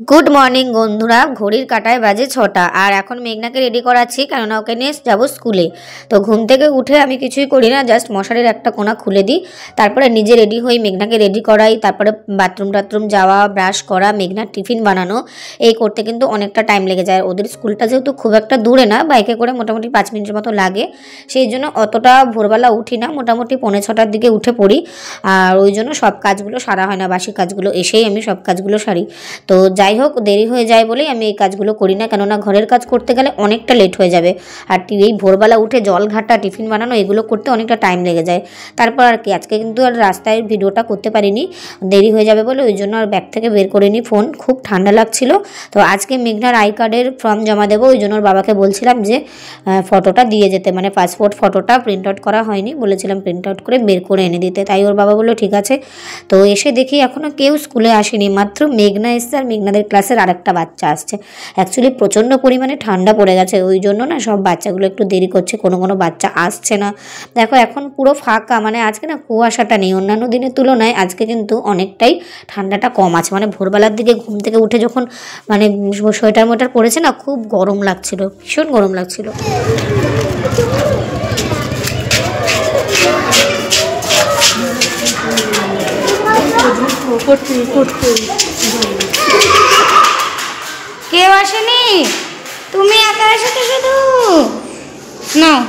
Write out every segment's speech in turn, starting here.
Good morning বন্ধুরা, ঘড়ির কাঁটায় বাজে 6টা। আর এখন মেঘনাকে রেডি করাচ্ছি, কেননা ওকে নিয়ে যাবো স্কুলে। তো ঘুম থেকে উঠে আমি কিছুই করি না, জাস্ট মশারির একটা কোণা খুলে দিই, তারপরে নিজে রেডি হই, মেঘনাকে রেডি করাই, তারপরে বাথরুম যাওয়া, ব্রাশ করা, মেঘনার টিফিন বানানো, এই করতে কিন্তু অনেকটা টাইম লেগে যায়। ওদের স্কুলটা যেহেতু খুব একটা দূরে না, বাইকে করে মোটামুটি 5 মিনিটের মতো লাগে, সেই জন্য অতটা ভোরবেলা উঠি না, মোটামুটি 5:45-6টার দিকে উঠে পড়ি। আর ওই জন্য সব কাজগুলো সারা হয় না, বাসি কাজগুলো এসেই আমি সব কাজগুলো সারি। তো যাই হোক, দেরি হয়ে যায় বলেই আমি এই কাজগুলো করি না, কেননা ঘরের কাজ করতে গেলে অনেকটা লেট হয়ে যাবে। আর এই ভোরবেলা উঠে জল ঘাটা, টিফিন বানানো, এগুলো করতে অনেকটা টাইম লেগে যায়। তারপর আর কি, আজকে কিন্তু আর রাস্তায় ভিডিওটা করতে পারিনি, দেরি হয়ে যাবে বলে, ওই জন্য আর ব্যাগ থেকে বের করে নিই ফোন। খুব ঠান্ডা লাগছিল। তো আজকে মেঘনার আই কার্ডের ফর্ম জমা দেবো, ওই জন্য ওর বাবাকে বলছিলাম যে ফটোটা দিয়ে যেতে, মানে পাসপোর্ট ফটোটা প্রিন্ট আউট করা হয়নি, বলেছিলাম প্রিন্ট আউট করে বের করে এনে দিতে। তাই ওর বাবা বললো ঠিক আছে। তো এসে দেখি এখনও কেউ স্কুলে আসেনি, মাত্র মেঘনা এসছে আর মেঘনাদের ক্লাসের আরেকটা বাচ্চা আসছে। অ্যাকচুয়ালি প্রচণ্ড পরিমাণে ঠান্ডা পড়ে গেছে, ওই জন্য না সব বাচ্চাগুলো একটু দেরি করছে, কোনো বাচ্চা আসছে না। দেখো এখন পুরো ফাঁকা, মানে আজকে না কুয়াশাটা নেই, অন্যান্য দিনের তুলনায় আজকে কিন্তু অনেকটাই ঠান্ডাটা কম আছে। মানে ভোরবেলার দিকে ঘুম থেকে উঠে যখন মানে সোয়েটার মোয়েটার পরেছে না, খুব গরম লাগছিল, ভীষণ গরম লাগছিল। কেউ আসেনি, তুমি একা এসেছো শুধু। নাও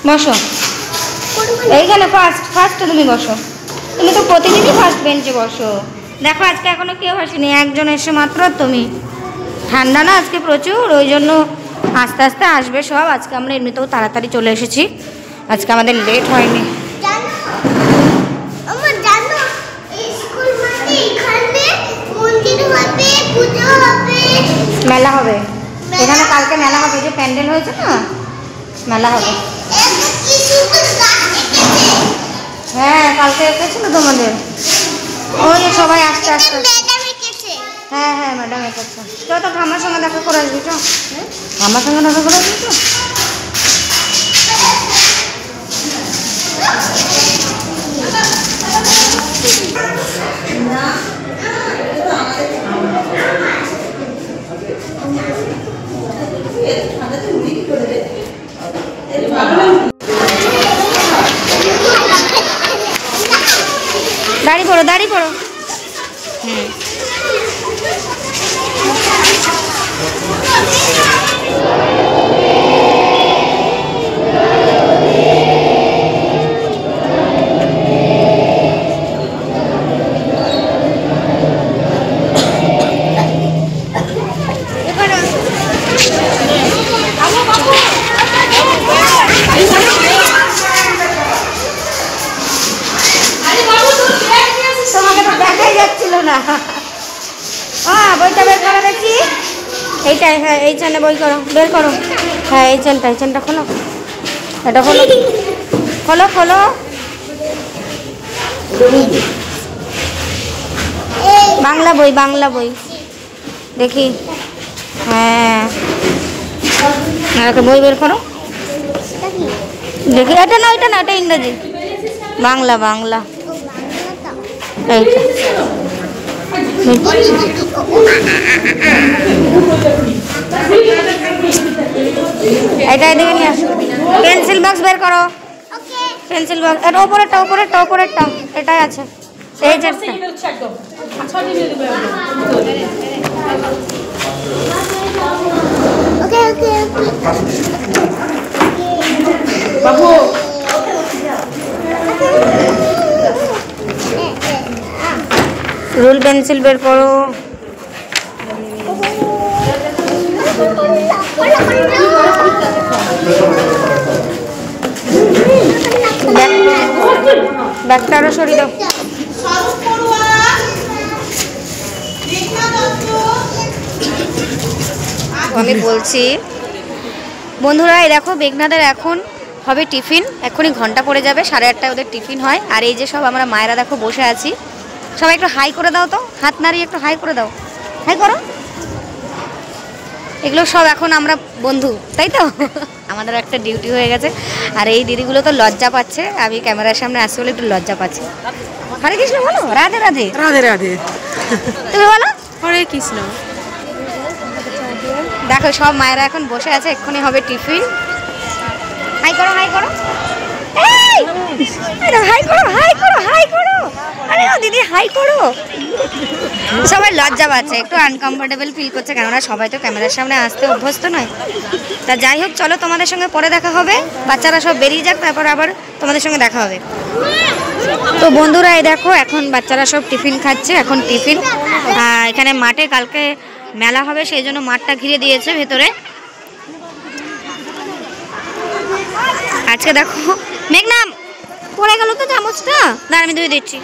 বসো এইখানে, ফার্স্টে তুমি বসো, তুমি তো প্রতিদিনই ফার্স্ট বেঞ্চে বসো। দেখো আজকে এখনো কেউ আসেনি, একজন এসে মাত্র তুমি। ঠান্ডা না আজকে প্রচুর, ওই জন্য আস্তে আস্তে আসবে সব। আজকে আমরা এমনিতেও তাড়াতাড়ি চলে এসেছি, আজকে আমাদের লেট হয়নি। মেলা হবে এখানে, কালকে মেলা হবে, যে প্যান্ডেল হয়েছে না, মেলা হবে। হ্যাঁ কালকে এসেছিল তোমাদের, ওই যে সবাই আস্তে আস্তে। হ্যাঁ হ্যাঁ ম্যাডাম এসেছে। তো তো আমার সঙ্গে দেখা করে আসবি, তো আমার সঙ্গে দেখা করে আসবি তো। দাঁড়িয়ে পড়ো হুম। বইটা বের করো দেখি, এইটাই, হ্যাঁ এই চেনে বই করো, বের করো। হ্যাঁ এই চেনটা খোলো, এটা খোলো খোলো খোলো। বাংলা বই দেখি। হ্যাঁ একটা বই বের করো দেখি। এটা না, এটা ইংরেজি। বাংলা এইটা। এটাই দেখে নিয়ে আসো। পেন্সিল বক্স বের করো, পেন্সিল বক্স। এটা ওপরেরটা এটাই আছে, এই যে বাবু। রুল পেন্সিল বের করো। ব্যাগটা আরো সরিয়ে দাও। আমি বলছি বন্ধুরা, এই দেখো মেঘনাদের এখন হবে টিফিন, এখনই ঘন্টা পড়ে যাবে, 8:30টায় ওদের টিফিন হয়। আর এই যে সব আমরা মায়েরা দেখো বসে আছি, সবাই একটু হাই করে দাও তো, হাত নাড়িয়ে একটু হাই করে দাও, হাই করো। এগুলো সব এখন আমরা বন্ধু, তাই তো? আমাদের একটা ডিউটি হয়ে গেছে। আর এই দিদিগুলো তো লজ্জা পাচ্ছে, আমি ক্যামেরার সামনে আসতে বলে একটু লজ্জা পাচ্ছি। হরে কৃষ্ণ বলো, রাধে রাধে। রাধে রাধে। তুমি বলো হরে কৃষ্ণ। দেখো সব মায়েরা এখন বসে আছে, এক্ষুনি হবে টিফিন। হাই করো, হাই করো, হাই করো, হাই করো, হাই করো। আরে দিদি হাই করো। সবাই লজ্জা পাচ্ছে, একটু আনকমফোর্টেবল ফিল করছে, কেননা সবাই তো ক্যামেরার সামনে আসতে অভ্যস্ত নয়। তা যাই হোক, চলো তোমাদের সঙ্গে পরে দেখা হবে। বাচ্চারা সব বেরিয়ে যাক, তারপর আবার তোমাদের সঙ্গে দেখা হবে। তো বন্ধুরা, এই দেখো এখন বাচ্চারা সব টিফিন খাচ্ছে। এখন টিফিন এখানে মাঠে কালকে মেলা হবে, সেই জন্য মাঠটা ঘিরে দিয়েছে ভেতরে। আজকে দেখো মেঘনা পড়ে গেল তো চামচটা, দাঁড়া আমি ধুয়ে দিচ্ছি।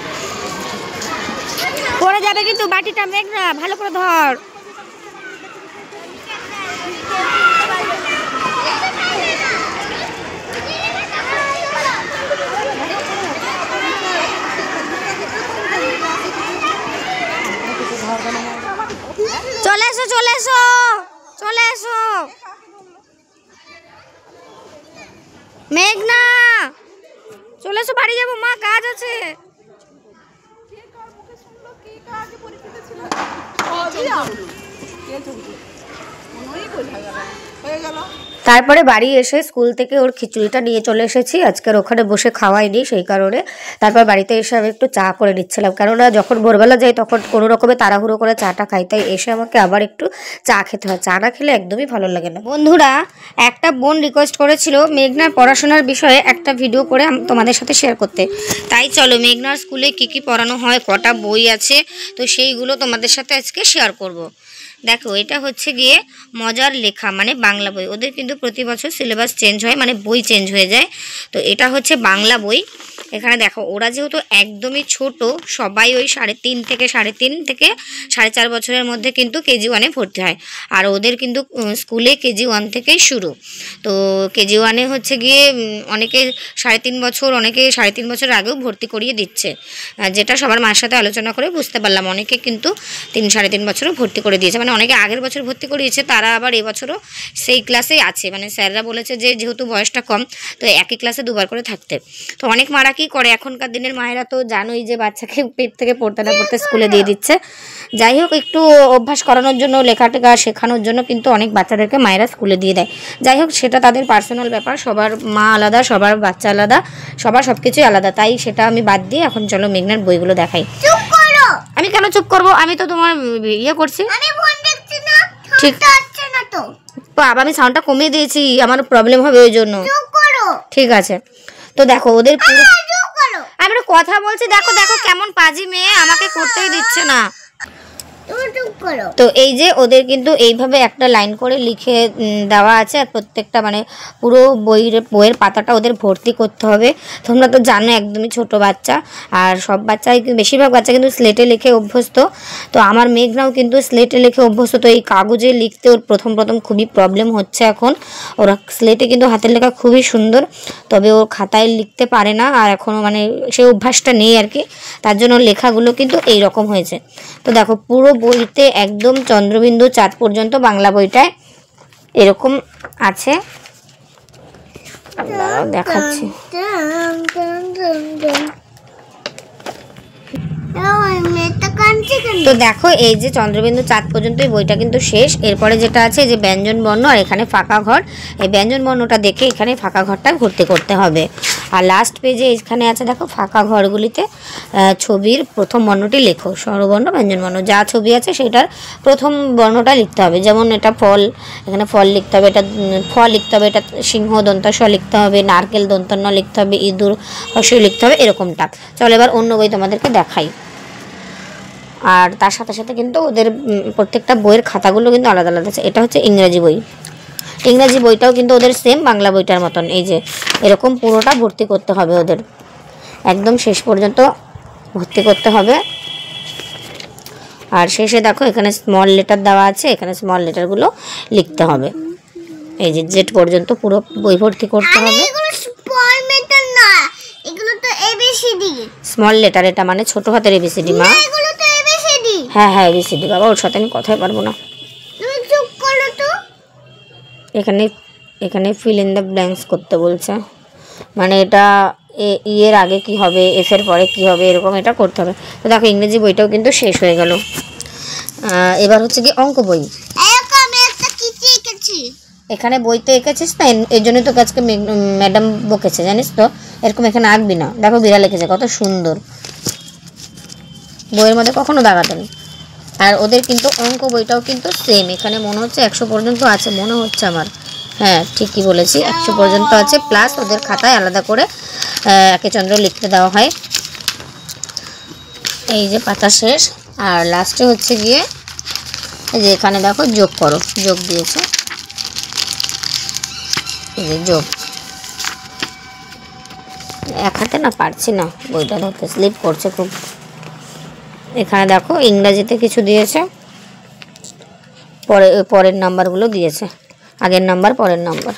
পড়ে যাবে কিন্তু বাটিটা, মেঘনা ভালো করে ধর। চলে এসো, চলে এসো, চলে এসো মেঘনা, চলে এসো, বাড়ি যাবো মা, কাজ আছে। তারপরে বাড়ি এসে স্কুল থেকে ওর খিচুড়িটা নিয়ে চলে এসেছি। আজকের ওখানে বসে খাওয়াইনি সেই কারণে। তারপর বাড়িতে এসে আমি একটু চা করে নিচ্ছিলাম, কেননা যখন ভোরবেলা যাই তখন কোনো রকমে তাড়াহুড়ো করে চাটা খাই, তাই এসে আমাকে আবার একটু চা খেতে হয়। চা না খেলে একদমই ভালো লাগে না। বন্ধুরা, একটা বোন রিকোয়েস্ট করেছিল মেঘনার পড়াশোনার বিষয়ে একটা ভিডিও করে তোমাদের সাথে শেয়ার করতে, তাই চলো মেঘনার স্কুলে কি কি পড়ানো হয়, কটা বই আছে, তো সেইগুলো তোমাদের সাথে আজকে শেয়ার করব। দেখো, এটা হচ্ছে গিয়ে মজার লেখা, মানে বাংলা বই। ওদের কিন্তু প্রতি বছর সিলেবাস চেঞ্জ হয়, মানে বই চেঞ্জ হয়ে যায়। তো এটা হচ্ছে বাংলা বই। এখানে দেখো, ওরা যেহেতু একদমই ছোট, সবাই ওই 3.5 থেকে 4.5 বছরের মধ্যে কিন্তু কেজি 1-এ ভর্তি হয়। আর ওদের কিন্তু স্কুলে কেজি 1 থেকেই শুরু। তো কেজি 1-এ হচ্ছে গিয়ে অনেকে 3.5 বছর, অনেকে 3.5 বছর আগেও ভর্তি করিয়ে দিচ্ছে, যেটা সবার মার সাথে আলোচনা করে বুঝতে পারলাম। অনেকে কিন্তু 3-3.5 বছরও ভর্তি করে দিয়েছে, মানে অনেকে আগের বছর ভর্তি করিয়েছে, তারা আবার এবছরও সেই ক্লাসেই আছে। মানে স্যাররা বলেছে যে যেহেতু বয়সটা কম, তো একই ক্লাসে দুবার করে থাকতে। তো অনেক মারা কি করে, এখনকার দিনের মায়েরা তো জানোই যে বাচ্চাকে পেট থেকে পড়তে না পড়তে স্কুলে দিয়ে দিচ্ছে। যাই হোক, একটু অভ্যাস করানোর জন্য, লেখাটেখা শেখানোর জন্য কিন্তু অনেক বাচ্চাদেরকে মায়েরা স্কুলে দিয়ে দেয়। যাই হোক, সেটা তাদের পার্সোনাল ব্যাপার, সবার মা আলাদা, সবার বাচ্চা আলাদা, সবার সব কিছুই আলাদা। তাই সেটা আমি বাদ দিয়ে এখন চলো মেঘনার বইগুলো দেখাই। আমি কেন চুপ করবো, আমি তো তোমার ইয়ে করছি। ঠিক আছে না তো বাবা, আমি সাউন্ডটা কমিয়ে দিয়েছি, আমার প্রবলেম হবে ওই জন্য। ঠিক আছে, তো দেখো ওদের পুরো, আমি কথা বলছি, দেখো দেখো কেমন পাজি মেয়ে, আমাকে করতেই দিচ্ছে না। তো এই যে ওদের কিন্তু এইভাবে একটা লাইন করে লিখে দেওয়া আছে, আর প্রত্যেকটা মানে পুরো বইয়ের পাতাটা ওদের ভর্তি করতে হবে। তোমরা তো জানো একদমই ছোট বাচ্চা, আর সব বাচ্চাই, বেশিরভাগ বাচ্চা কিন্তু স্লেটে লিখে অভ্যস্ত। তো আমার মেঘনাও কিন্তু স্লেটে লিখে অভ্যস্ত। তো এই কাগজে লিখতে ওর প্রথম খুবই প্রবলেম হচ্ছে এখন। ওরা স্লেটে কিন্তু হাতের লেখা খুবই সুন্দর, তবে ও খাতায় লিখতে পারে না, আর এখনও মানে সেই অভ্যাসটা নেই আর কি, তার জন্য লেখাগুলো কিন্তু এই রকম হয়েছে। তো দেখো, পুরো বইতে একদম চন্দ্রবিন্দু চাঁদ পর্যন্ত বাংলা বইটায় এরকম আছে, দেখাচ্ছি। তো দেখো, এই যে চন্দ্রবিন্দু চাঁদ পর্যন্ত এই বইটা কিন্তু শেষ। এরপরে যেটা আছে যে ব্যঞ্জন বর্ণ, আর এখানে ফাঁকা ঘর। এই ব্যঞ্জন বর্ণটা দেখে এখানে ফাঁকা ঘরটা ভর্তি করতে হবে। আর লাস্ট পেজে এখানে আছে দেখো, ফাঁকা ঘরগুলিতে ছবির প্রথম বর্ণটি লেখো, স্বরবর্ণ ব্যঞ্জন বর্ণ, যা ছবি আছে সেটার প্রথম বর্ণটা লিখতে হবে। যেমন এটা ফল, এখানে ফল লিখতে হবে, এটা ফল লিখতে হবে, এটা সিংহ দন্তাস্ব লিখতে হবে, নারকেল দন্তন্য লিখতে হবে, ইঁদুর হর্ষই লিখতে হবে, এরকমটা। চলো এবার অন্য বই তোমাদেরকে দেখাই। আর তার সাথে সাথে কিন্তু ওদের প্রত্যেকটা বইয়ের খাতাগুলো কিন্তু আলাদা আলাদা আছে। এটা হচ্ছে ইংরেজি বই, ইংরেজি বইটাও কিন্তু ওদের সেম বাংলা বইটার মতন, এই যে এরকম পুরোটা ভর্তি করতে হবে ওদের, একদম শেষ পর্যন্ত ভর্তি করতে হবে। আর শেষে দেখো এখানে স্মল লেটার দেওয়া আছে, এখানে স্মল লেটারগুলো লিখতে হবে, এই যে জেড পর্যন্ত পুরো বই ভর্তি করতে হবে। স্মল লেটার, এটা মানে ছোট হাতের এবিসিডি মা। হ্যাঁ হ্যাঁ এবিসিডি বাবা, ওর সাথে আমি কথাই পারবো না। এখানে এখানে ফিল ইন দ্য ব্ল্যাঙ্কস করতে বলছে, মানে এটা এর আগে কি হবে, এফ এর পরে কি হবে, এরকম এটা করতে হবে। তো দেখো ইংরেজি বইটাও কিন্তু শেষ হয়ে গেল। এবার হচ্ছে কি অঙ্ক বই। এখানে বইতে এঁকেছিস না, এই জন্যই তো আজকে ম্যাডাম বকেছে জানিস তো, এরকম এখানে আঁকবি না। দেখো বিড়াল এঁকেছে কত সুন্দর, বইয়ের মধ্যে কখনো দাগাতে নেই। আর ওদের কিন্তু অঙ্ক বইটাও কিন্তু সেম, এখানে মনে হচ্ছে 100 পর্যন্ত আছে মনে হচ্ছে আমার। হ্যাঁ ঠিকই বলেছি, 100 পর্যন্ত আছে, প্লাস ওদের খাতায় আলাদা করে একে চন্দ্র লিখতে দেওয়া হয়। এই যে পাতা শেষ, আর লাস্টে হচ্ছে গিয়ে এই যে এখানে দেখো যোগ করো, যোগ দিয়েছে, এই যে যোগ। এক হাতে না পারছি না বইটা ধরতে, স্লিপ করছে খুব। এখানে দেখো ইংরাজিতে কিছু দিয়েছে, পরের নাম্বারগুলো দিয়েছে, আগের নাম্বার পরের নাম্বার।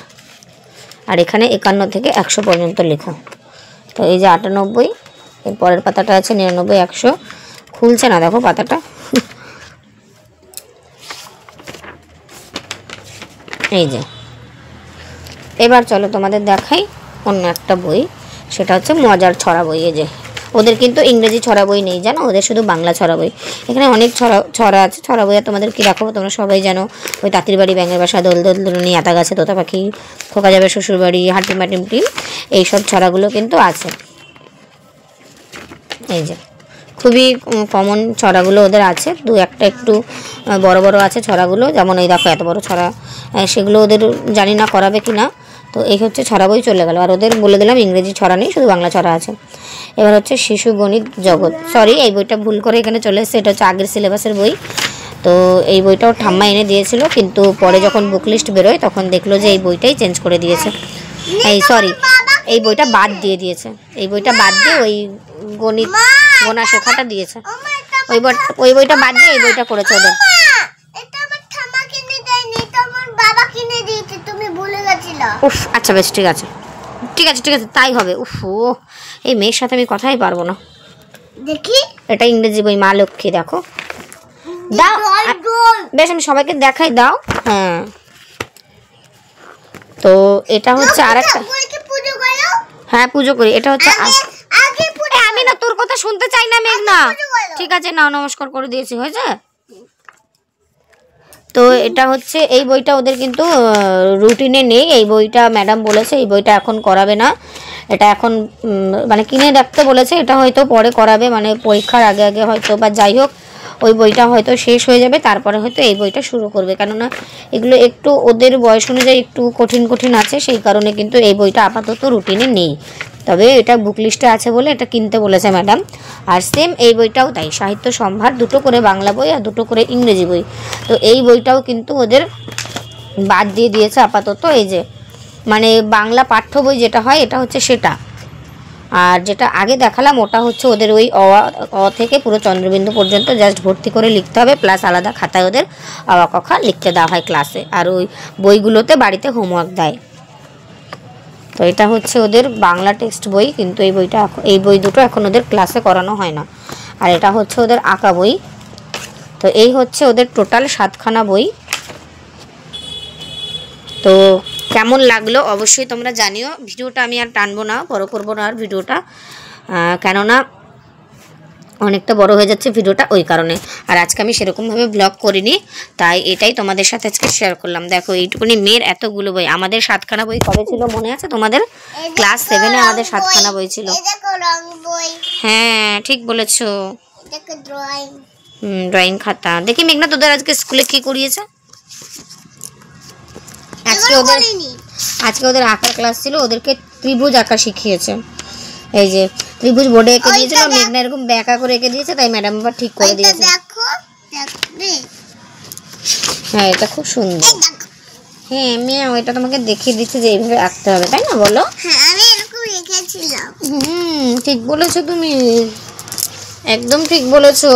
আর এখানে 51 থেকে 100 পর্যন্ত লেখা। তো এই যে 98, এর পরের পাতাটা আছে 99, 100। খুলছে না দেখো পাতাটা। এই যে এবার চলো তোমাদের দেখাই অন্য একটা বই, সেটা হচ্ছে মজার ছড়া বই। এই যে ওদের কিন্তু ইংরেজি ছড়া বই নেই জানো, ওদের শুধু বাংলা ছড়া বই। এখানে অনেক ছড়া আছে, ছড়া বই আর তোমাদের কি রাখবো, তোমরা সবাই জানো। ওই তাঁতির বাড়ি, ব্যাঙের বাসা, দোল দোল দুলনি, আতা গাছে তোতা পাখি, খোকা যাবে শ্বশুরবাড়ি, হাটিম মাটিম টিম, এইসব ছড়াগুলো কিন্তু আছে। এই যে খুবই কমন ছড়াগুলো ওদের আছে, দু একটা একটু বড় বড় আছে ছড়াগুলো, যেমন এই দেখো এত বড় ছড়া, সেগুলো ওদের জানি না করাবে কি না। তো এই হচ্ছে ছড়া বই চলে গেল। আর ওদের বলে দিলাম ইংরেজি ছড়া নেই, শুধু বাংলা ছড়া আছে। এবার হচ্ছে শিশু গণিত জগৎ, সরি এই বইটা ভুল করে এখানে চলে এসেছে, এটা হচ্ছে আগের সিলেবাসের বই। তো এই বইটাও ঠাম্মা এনে দিয়েছিল, কিন্তু পরে যখন বুক লিস্ট বেরোয় তখন দেখলো যে এই বইটাই চেঞ্জ করে দিয়েছে, এই বইটা বাদ দিয়ে দিয়েছে, এই বইটা বাদ দিয়ে ওই গণিত গোনা শেখাটা দিয়েছে, ওই বইটা বাদ দিয়ে এই বইটা করেছে ওদের। উফ আচ্ছা বেশ ঠিক আছে ঠিক আছে ঠিক আছে তাই হবে। উফ ও এই মেয়ের সাথে আমি কথাই পারবো না। দেখি এটা ইংরেজি বই, মা লক্ষ্মী, দেখো দাও বেশ, আমি সবাইকে দেখাই, দাও। হ্যাঁ তো এটা হচ্ছে আরেকটা, হ্যাঁ পুজো করি, এটা হচ্ছে আমি না তোর কথা শুনতে চাই না মেঘনা, ঠিক আছে না নমস্কার করে দিয়েছি, হয়েছে। তো এটা হচ্ছে এই বইটা ওদের কিন্তু রুটিনে নেই, এই বইটা ম্যাডাম বলেছে এই বইটা এখন করাবে না, এটা এখন মানে কিনে রাখতে বলেছে, এটা হয়তো পরে করাবে, মানে পরীক্ষার আগে আগে হয়তো, বা যাই হোক ওই বইটা হয়তো শেষ হয়ে যাবে, তারপরে হয়তো এই বইটা শুরু করবে, কেননা এগুলো একটু ওদের বয়স অনুযায়ী একটু কঠিন কঠিন আছে, সেই কারণে কিন্তু এই বইটা আপাতত রুটিনে নেই। তবে এটা বুক লিস্টে আছে বলে এটা কিনতে বলেছে ম্যাডাম। আর সেম এই বইটাও তাই, সাহিত্য সম্ভার, দুটো করে বাংলা বই আর দুটো করে ইংরেজি বই। তো এই বইটাও কিন্তু ওদের বাদ দিয়ে দিয়েছে আপাতত। এই যে মানে বাংলা পাঠ্য বই যেটা হয় এটা হচ্ছে সেটা, আর যেটা আগে দেখালাম ওটা হচ্ছে ওদের ওই অ থেকে পুরো চন্দ্রবিন্দু পর্যন্ত জাস্ট ভর্তি করে লিখতে হবে, প্লাস আলাদা খাতায় ওদের অ ক খ লিখতে দেওয়া হয় ক্লাসে, আর ওই বইগুলোতে বাড়িতে হোমওয়ার্ক দেয়। তো এটা হচ্ছে ওদের বাংলা টেক্সট বই, কিন্তু এই বই দুটো এখন ওদের ক্লাসে করানো হয় না। আর এটা হচ্ছে ওদের আঁকা বই। তো এই হচ্ছে ওদের টোটাল 7খানা বই। তো কেমন লাগলো অবশ্যই তোমরা জানিও। ভিডিওটা আমি আর টানবো না, বড় করবো না আর ভিডিওটা, কেননা অনেকটা বড় হয়ে যাচ্ছে ভিডিওটা ওই কারণে। আর আজকে আমি সেরকমভাবে ব্লগ করিনি, তাই এটাই তোমাদের সাথে আজকে শেয়ার করলাম। দেখো এইটুকুনি মেয়ের এতগুলো বই, আমাদের 7খানা বই কবে ছিল মনে আছে তোমাদের? ক্লাস 7-এ আমাদের 7খানা বই ছিল। হ্যাঁ ঠিক বলেছো, ড্রয়িং খাতা। দেখি মেঘনা তোদের আজকে স্কুলে কি করিয়েছে? আজকে ওদের আঁকার ক্লাস ছিল, ওদেরকে ত্রিভুজ আঁকা শিখিয়েছে। এই যে ত্রিভুজ বোর্ডে এঁকে দিয়েছিল, মেঘনা এরকম ব্যাকা করে এঁকে দিয়েছে, তাই ম্যাডাম আবার ঠিক করে দিয়েছে। হ্যাঁ এটা খুব সুন্দর। হ্যাঁ আমি ওইটা তোমাকে দেখিয়ে দিচ্ছি যে এইভাবে আঁকতে হবে, তাই না বলো? ঠিক বলেছো তুমি, একদম ঠিক বলেছো।